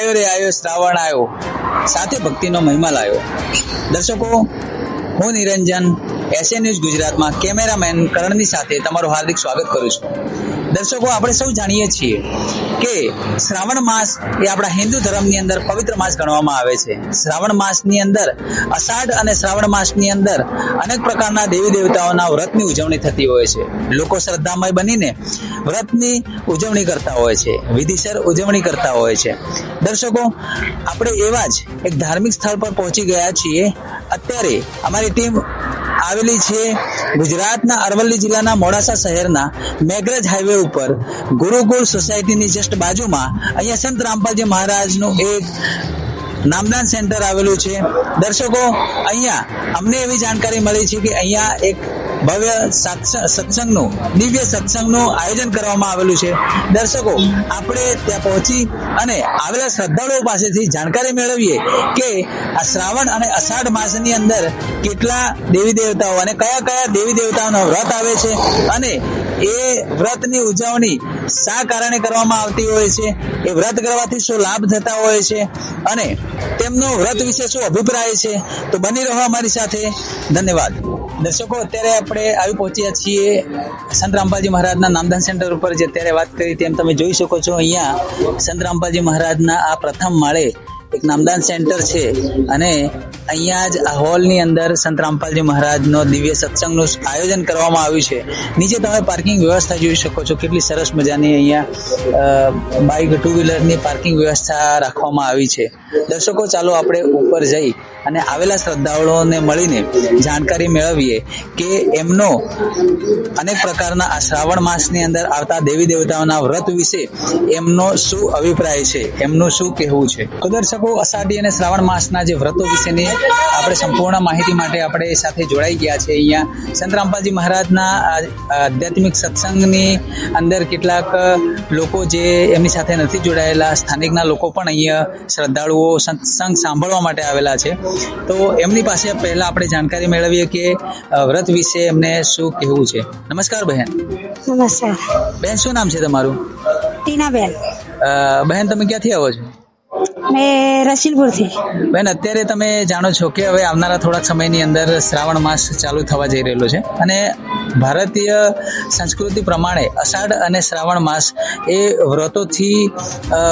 આયો રે આયો શ્રાવણ આવ્યો, સાથે ભક્તિનો મહિમા લાયો. દર્શકો, હું નિરંજન એસએ ન્યૂઝ ગુજરાતમાં કેમેરામેન કરણની સાથે તમારું હાર્દિક સ્વાગત કરું છું. દર્શકો, આપણે સૌ જાણીએ છીએ કે શ્રાવણ માસ એ આપણા હિન્દુ ધર્મની અંદર પવિત્ર માસ ગણવામાં આવે છે. શ્રાવણ માસની અંદર અષાઢ અને શ્રાવણ માસની અંદર અનેક પ્રકારના દેવી દેવતાઓના વ્રતની ઉજવણી થતી હોય છે. લોકો શ્રદ્ધામય બનીને વ્રતની ઉજવણી કરતા હોય છે, વિધિસર ઉજવણી કરતા હોય છે. દર્શકો, આપણે એવા જ એક ધાર્મિક સ્થળ પર પહોંચી ગયા છીએ. અત્યારે અમારી ટીમ આવેલી છે ગુજરાતના અરવલ્લી જિલ્લાના મોડાસા શહેરના મેઘરજ હાઈવે ઉપર ગુરુકુળ સોસાયટીની જસ્ટ બાજુમાં અહીંયા સંત રામપાલજી મહારાજનું એક નામદાન સેન્ટર આવેલું છે. દર્શકો, અહીંયા અમને એવી જાણકારી મળી છે કે અહીંયા એક ભવ્ય સત્સંગનું દિવ્ય સત્સંગનું આયોજન કરવામાં આવેલું છે. દર્શકો, આપણે ત્યાં પહોંચી અને આવેલા શ્રદ્ધાળુઓ પાસેથી જાણકારી મેળવીએ કે આ શ્રાવણ અને અષાઢ માસની અંદર કેટલા દેવી દેવતાઓ અને કયા કયા દેવી દેવતાઓનો વ્રત આવે છે અને એ વ્રતની ઉજવણી શા કારણે કરવામાં આવતી હોય છે, એ વ્રત કરવાથી શું લાભ થતા હોય છે અને તેમનો વ્રત વિશે શું અભિપ્રાય છે. તો બની રહો અમારી સાથે. ધન્યવાદ. દર્શકો, અત્યારે આપણે આવી પહોંચ્યા છીએ સંત રામપાલજી મહારાજના નામદાન સેન્ટર ઉપર. જે અત્યારે વાત કરી તેમ તમે જોઈ શકો છો, અહીંયા સંત રામપાલજી મહારાજના આ પ્રથમ માળે એક નામદાન સેન્ટર છે અને અહીંયા જ આ હોલની અંદર સંત રામપાલજી મહારાજનો દિવ્ય સત્સંગનું આયોજન કરવામાં આવ્યું છે. નીચે તમે પાર્કિંગ વ્યવસ્થા જોઈ શકો છો. કેટલી સરસ મજાની અહીંયા બાઇક ટુ વ્હીલરની પાર્કિંગ વ્યવસ્થા રાખવામાં આવી છે. દર્શકો, ચાલો આપણે ઉપર જઈ અને આવેલા શ્રદ્ધાળુઓને મળીને જાણકારી મેળવીએ કે એમનો અનેક પ્રકારના આ શ્રાવણ માસની અંદર આવતા દેવી દેવતાઓના વ્રત વિશે એમનો શું અભિપ્રાય છે, એમનું શું કહેવું છે. તો દર્શકો, અષાઢી અને શ્રાવણ માસના જે વ્રતો વિશેની આપણે સંપૂર્ણ માહિતી માટે આપણે સાથે જોડાઈ ગયા છે. અહીંયા સંત રામપાલજી મહારાજના આધ્યાત્મિક સત્સંગની અંદર કેટલાક લોકો જે એમની સાથે નથી જોડાયેલા સ્થાનિકના લોકો પણ અહીંયા શ્રદ્ધાળુઓ સત્સંગ સાંભળવા માટે આવેલા છે. તો એમની પાસે પહેલા આપણે જાણકારી મેળવીએ કે વ્રત વિશે એમને શું કહેવું છે. નમસ્કાર બહેન. નમસ્કાર બહેન, શું નામ છે તમારું? ટીનાબેન. બહેન, તમે ક્યાંથી આવો છો? મેં રસીલપુરથી. બેન, અત્યારે તમે જાણો છો કે હવે આવનારા થોડાક સમયની અંદર શ્રાવણ માસ ચાલુ થવા જઈ રહેલો છે અને ભારતીય સંસ્કૃતિ પ્રમાણે અષાઢ અને શ્રાવણ માસ એ વ્રતોથી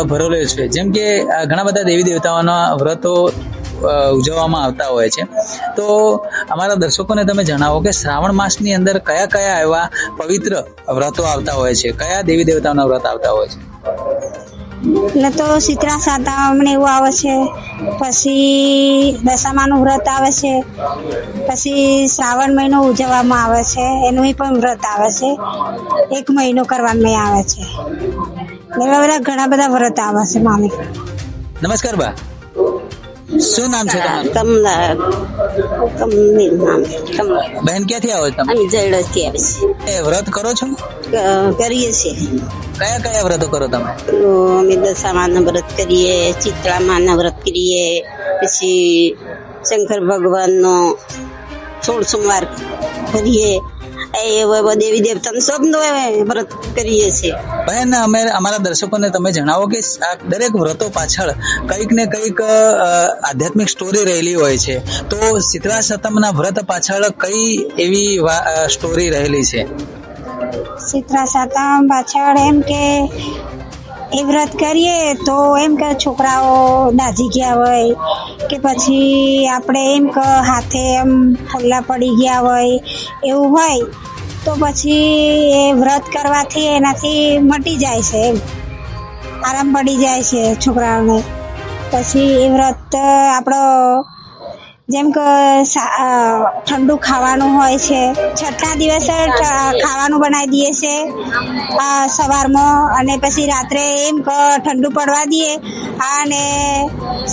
ભરેલો છે. જેમ કે ઘણા બધા દેવી દેવતાઓના વ્રતો ઉજવવામાં આવતા હોય છે. તો અમારા દર્શકોને તમે જણાવો કે શ્રાવણ માસની અંદર કયા કયા એવા પવિત્ર વ્રતો આવતા હોય છે, કયા દેવી દેવતાઓના વ્રત આવતા હોય છે? એટલે તો શીતળા સાતમ ને એવું આવે છે, પછી દશામાનું વ્રત આવે છે, પછી શ્રાવણ મહિનો ઉજવવામાં આવે છે, એનું પણ વ્રત આવે છે, 1 મહિનો કરવાનું આવે છે. એવા બધા ઘણા બધા વ્રત આવે છે. મામી. નમસ્કાર બા, શું નામ છે તમારું? કમલા. બહેન, ક્યાંથી આવો છો તમે? અમે જયડસથી આવે છે. વ્રત કરો છો? કરીએ છીએ. કયા કયા વ્રતો કરો તમે? અમે દશામાના વ્રત કરીએ, ચિત્રામાના વ્રત કરીએ, પછી શંકર ભગવાનનો 16 સોમવાર કરીએ. દેવી દેવતાનું સબનો વ્રત કરીએ છીએ. બહેન, અમારા દર્શકોને તમે જણાવો કે આ દરેક વ્રતો પાછળ કંઈક ને કંઈક આધ્યાત્મિક સ્ટોરી રહેલી હોય છે. તો શીતળા સાતમના વ્રત પાછળ કઈ એવી સ્ટોરી રહેલી છે? શીતળા સાતમ પાછળ એમ કે એ વ્રત કરીએ તો એમ કે છોકરાઓ દાઝી ગયા હોય કે પછી આપણે એમ કે હાથે એમ ફોલ્લા પડી ગયા હોય એવું હોય તો પછી એ વ્રત કરવાથી એનાથી મટી જાય છે, એમ આરામ પડી જાય છે છોકરાઓને. પછી એ વ્રત આપણો જેમ કે ઠંડુ ખાવાનું હોય છે, છઠ્ઠા દિવસે ખાવાનું બનાવી દઈએ છે સવારમાં, અને પછી રાત્રે એમ કે ઠંડુ પડવા દઈએ અને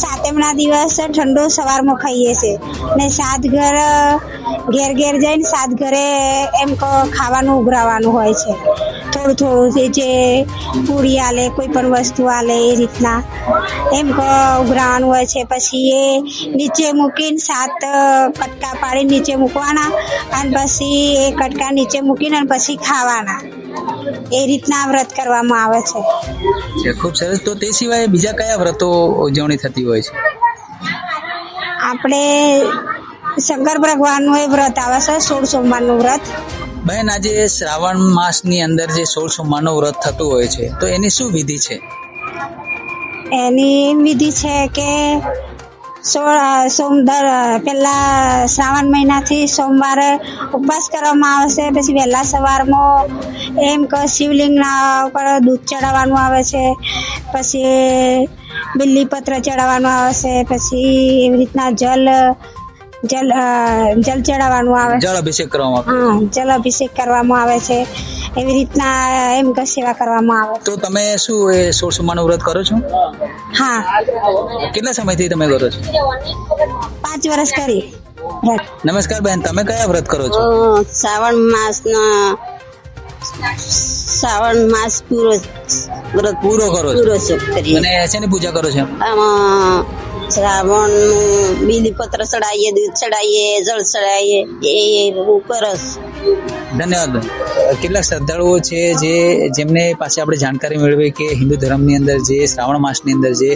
સાતમના દિવસે ઠંડુ સવારમાં ખાઈએ છીએ. ને સાત ઘેર જઈને સાત ઘરે એમ કે ખાવાનું ઉઘરાવાનું હોય છે. થોડું થોડું જે પૂરી આલે, કોઈ પણ વસ્તુ આલે એ રીતના એમ કે ઉઘરાવાનું હોય છે. પછી એ નીચે મૂકીને 7 કટકા પાડીને નીચે મૂકવાના અને પછી એ કટકા નીચે મૂકીને પછી ખાવાના. એ રીતના વ્રત કરવામાં આવે છે. ખૂબ સરસ. તો તે સિવાય બીજા કયા વ્રતો ઉજવણી થતી હોય છે? આપણે શંકર ભગવાનનું એ વ્રત આવે છે, 16 સોમવારનું વ્રત. બહેન, આજે શ્રાવણ માસની અંદર જે 16 સોમવારનું વ્રત થતું હોય છે, તો એની શું વિધિ છે? એની વિધિ છે કે પેલા શ્રાવણ મહિનાથી સોમવારે ઉપવાસ કરવામાં આવે છે. પછી વહેલા સવારમાં એમ કે શિવલિંગના ઉપર દૂધ ચડાવવાનું આવે છે, પછી બિલ્લીપત્ર ચડાવવાનું આવે છે, પછી એવી રીતના જલ ચડાવવાનું આવે છે, જળ અભિષેક કરવામાં આવે. હા, જલ અભિષેક કરવામાં આવે છે. એવી રીતના એમ કે સેવા કરવામાં આવે. તો તમે શું એ 16 સોમવારનું વ્રત કરો છો? હા. કેટલા સમયથી તમે કરો છો? 5 વર્ષ કરી. નમસ્કાર બહેન, તમે કયા વ્રત કરો છો? શ્રાવણ માસ પૂરો કરો છો કરીએ. અને શેની પૂજા કરો છો? આમાં શ્રાવણ બીલીપત્ર ચડાવીએ, દૂધ ચડાવીએ, જળ ચડાવીએ, એ કરસ. ધન્યવાદ. કેટલાક શ્રદ્ધાળુઓ છે જેમને પાસે આપણે જાણકારી મેળવી કે હિન્દુ ધર્મની અંદર જે શ્રાવણ માસની અંદર જે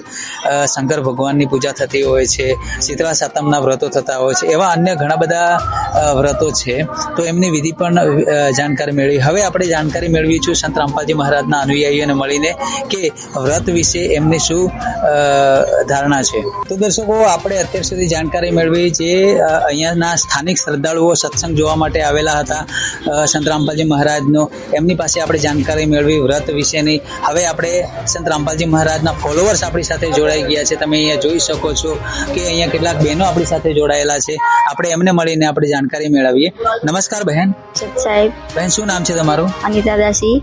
શંકર ભગવાનની પૂજા થતી હોય છે, શીતળા સાતમના વ્રતો થતા હોય છે, એવા અન્ય ઘણા બધા વ્રતો છે. તો એમની વિધિ પણ જાણકારી મેળવી. હવે આપણે જાણકારી મેળવી છું સંત રામપાલજી મહારાજના અનુયાયીઓને મળીને કે વ્રત વિશે એમની શું ધારણા છે. તો દર્શકો, આપણે અત્યાર સુધી જાણકારી મેળવી જે અહીંયાના સ્થાનિક શ્રદ્ધાળુઓ સત્સંગ જોવા માટે આવેલા હતા સંત રામપાલજી મહારાજનો, એમની પાસે આપણે જાણકારી મેળવી વ્રત વિશેની. હવે આપણે સંત રામપાલજી મહારાજના ફોલોવર્સ આપણી સાથે જોડાઈ ગયા છે. તમે અહીંયા જોઈ શકો છો કે અહીંયા કેટલાક બહેનો આપણી સાથે જોડાયેલા છે. આપણે એમને મળીને આપણે જાણકારી મેળવીએ. નમસ્કાર બહેન. સાહેબ. બહેન, શું નામ છે તમારું? અનિતા દાસી.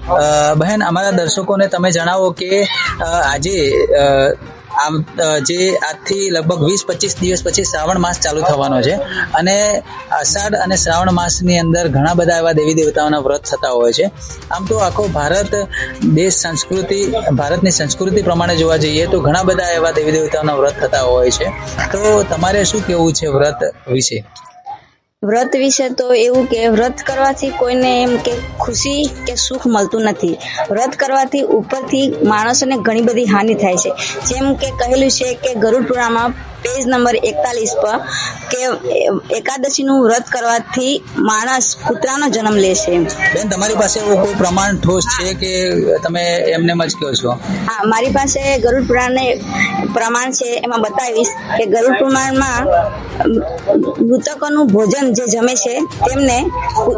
બહેન, અમારા દર્શકોને તમે જણાવો કે આજે આમ જે આજથી લગભગ 20-25 દિવસ પછી શ્રાવણ માસ ચાલુ થવાનો છે અને અષાઢ અને શ્રાવણ માસની અંદર ઘણા બધા એવા દેવી દેવતાઓના વ્રત થતા હોય છે. આમ તો આખો ભારતની સંસ્કૃતિ પ્રમાણે જોવા જઈએ તો ઘણા બધા એવા દેવી દેવતાઓના વ્રત થતા હોય છે. તો તમારે શું કહેવું છે વ્રત વિશે? વ્રત વિશે તો એવું કે વ્રત કરવાથી કોઈને એમ કે ખુશી કે સુખ મળતું નથી. વ્રત કરવાથી ઉપરથી માણસોને ઘણી બધી હાનિ થાય છે. જેમ કે કહેલું છે કે ગરુડ પુરાણમાં પેજ નંબર 41 પર કે એકાદશીનું વ્રત કરવાથી માણસ કૂતરાનો જન્મ લે છે. બેન, તમારી પાસે એવો કોઈ પ્રમાણ ઠોસ છે કે તમે એમને જ કહો છો? હા, મારી પાસે ગરુડ પુરાણને પ્રમાણ છે. એમાં બતાવીશ કે ગરુડ પુરાણમાં મૃતકોનું ભોજન જે જમે છે તેમને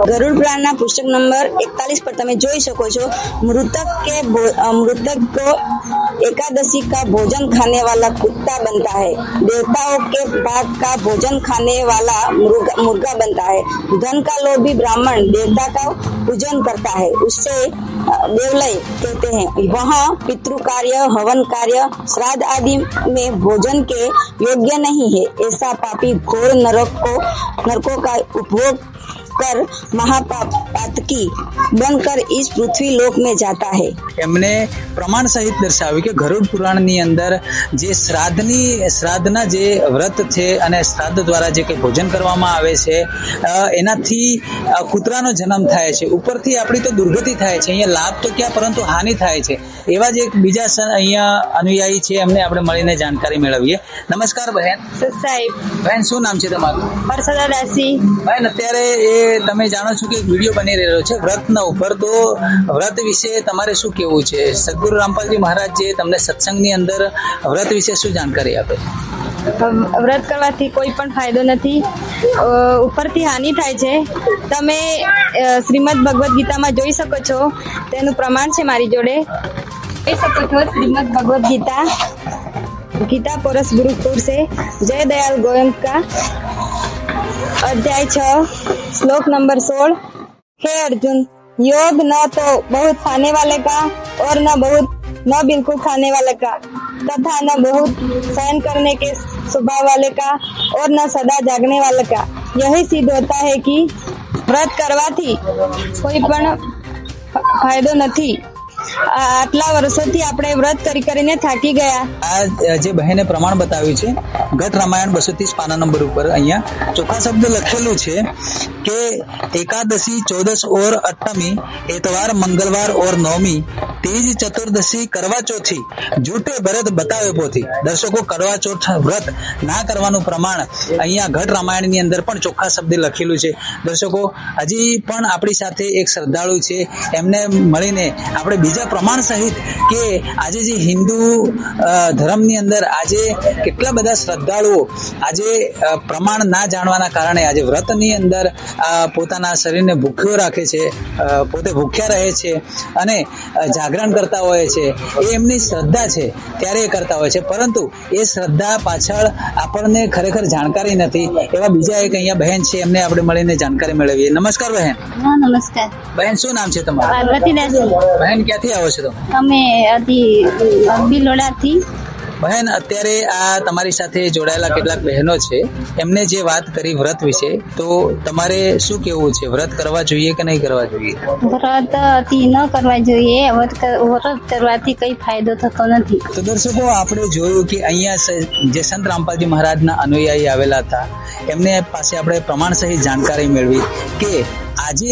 ગરુડ પુરાણના પુસ્તક નંબર 41 પર તમે જોઈ શકો છો. मृतक को एकादशी का भोजन खाने वाला कुत्ता बनता है, देवताओं के भाग का भोजन खाने वाला मुर्गा बनता है, धन का लोभी ब्राह्मण देवता का पूजन करता है, उससे देवलय कहते हैं, वहाँ पितृ कार्य, हवन कार्य, श्राद्ध आदि में भोजन के योग्य नहीं है. ऐसा पापी घोर नरकों का उपभोग कर महापातकी बनकर इस पृथ्वी लोक में जाता है. એમને પ્રમાણ સહિત દર્શાવ્યું કે ગરુડ પુરાણની અંદર જે શ્રાદ્ધના જે વ્રત છે અને શ્રાદ્ધ દ્વારા જે કંઈ ભોજન કરવામાં આવે છે એનાથી કૂતરાનો જન્મ થાય છે. ઉપરથી આપણી તો દુર્ગતિ થાય છે, અહીંયા લાભ તો ક્યાં પરંતુ હાનિ થાય છે. એવા જ એક બીજા અહીંયા અનુયાયી છે, એમને આપણે મળીને જાણકારી મેળવીએ. નમસ્કાર બહેન. સાહેબ. બહેન, શું નામ છે તમારું? હર્ષદા દાસી. બહેન, અત્યારે એ તમે જાણો છો કે એક વિડીયો બની રહ્યો છે વ્રતના ઉપર, તો વ્રત વિશે તમારે શું કહેવું છે? સદગુરુ રામપાલજી મહારાજ જે તમને સત્સંગની અંદર વ્રત વિશે શું જાણકારી આપે? વ્રત કરવાથી કોઈ પણ ફાયદો નથી, ઉપરથી હાનિ થાય છે. તમે શ્રીમદ ભગવદ્ ગીતામાં જોઈ શકો છો, તેનું પ્રમાણ છે મારી જોડે. જોઈ શકો છો શ્રીમદ ભગવદ્ गीता पोरस गुरुपुर से जय दयाल गोयंक का अध्याय 6 श्लोक नंबर 16. हे अर्जुन, योग न तो बहुत खाने वाले का और न बिल्कुल खाने वाले का तथा न बहुत सहन करने के स्वभाव वाले का और न सदा जागने वाले का. यही सिद्ध होता है कि व्रत करवाથી કોઈ પણ ફાયદો નથી. આટલા વર્ષોથી આપણે વ્રત કરીને થાકી ગયા. આ જે બહેને પ્રમાણ બતાવ્યું છે ગઢ રામાયણ 230 પાના નંબર ઉપર અહીંયા ચોખ્ખા શબ્દ લખેલું છે કે એકાદશી 14 ઓર અષ્ટમી એતવાર મંગળવાર ઓર નવમી तीज चतुर्दशी करवा चौथी झूठे भरत बतावे पोथी. दर्शको करवा चौथ व्रत ना करવાનું પ્રમાણ અહીંયા ઘટ રામાયણ ની અંદર પણ ચોખ્ખા શબ્દે લખેલું છે. દર્શકો હજી પણ આપણી સાથે એક શ્રદ્ધાળુ છે, એમને મળીને આપણે બીજા પ્રમાણ સહિત કે આજે જે હિન્દુ ધર્મની અંદર આજે કેટલા બધા શ્રદ્ધાળુઓ આજે પ્રમાણ ના જાણવાના કારણે આજે વ્રતની અંદર પોતાના શરીરને ભૂખ્યો રાખે છે, પોતે ભૂખ્યા રહે છે અને જાગરણ કરતા હોય છે. એ એમની શ્રદ્ધા છે ત્યારે એ કરતા હોય છે, પરંતુ એ શ્રદ્ધા પાછળ આપણને ખરેખર જાણકારી નથી. એવા બીજા એક અહીંયા બહેન છે, એમને આપણે મળીને જાણકારી મેળવીએ. નમસ્કાર બહેન. નમસ્કાર. બહેન શું નામ છે તમારું? પાર્વતીદાસ. બહેન ક્યાંથી આવો છો તમે? અમે બિલોડાથી. બહેન અત્યારે આ તમારી સાથે જોડાયેલા કેટલાક બહેનો છે, એમને જે વાત કરી વ્રત વિશે, તો તમારે શું કેવું છે? વ્રત કરવા જોઈએ કે નહીં કરવા જોઈએ? વ્રત ન કરવા જોઈએ. વ્રત કરવાથી કઈ ફાયદો થતો નથી. તો દર્શકો આપણે જોયું કે અહીંયા જે સંત રામપાલજી મહારાજના અનુયાયી આવેલા હતા, એમને પાસે આપણે પ્રમાણ સહિત જાણકારી મેળવી કે આજે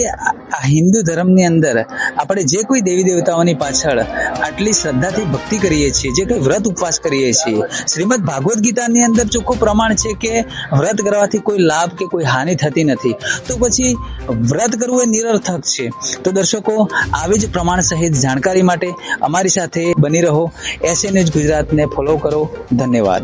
આ હિન્દુ ધર્મની અંદર આપણે જે કોઈ દેવી દેવતાઓની પાછળ આટલી શ્રદ્ધાથી ભક્તિ કરીએ છીએ, જે કોઈ વ્રત ઉપવાસ કરીએ છીએ, શ્રીમદ ભાગવત ગીતાની અંદર ચોખ્ખું પ્રમાણ છે કે વ્રત કરવાથી કોઈ લાભ કે કોઈ હાનિ થતી નથી, તો પછી વ્રત કરવું એ નિરર્થક છે. તો દર્શકો આવી જ પ્રમાણ સહિત જાણકારી માટે અમારી સાથે બની રહો. એસએ ન્યૂઝ ગુજરાતને ફોલો કરો. ધન્યવાદ.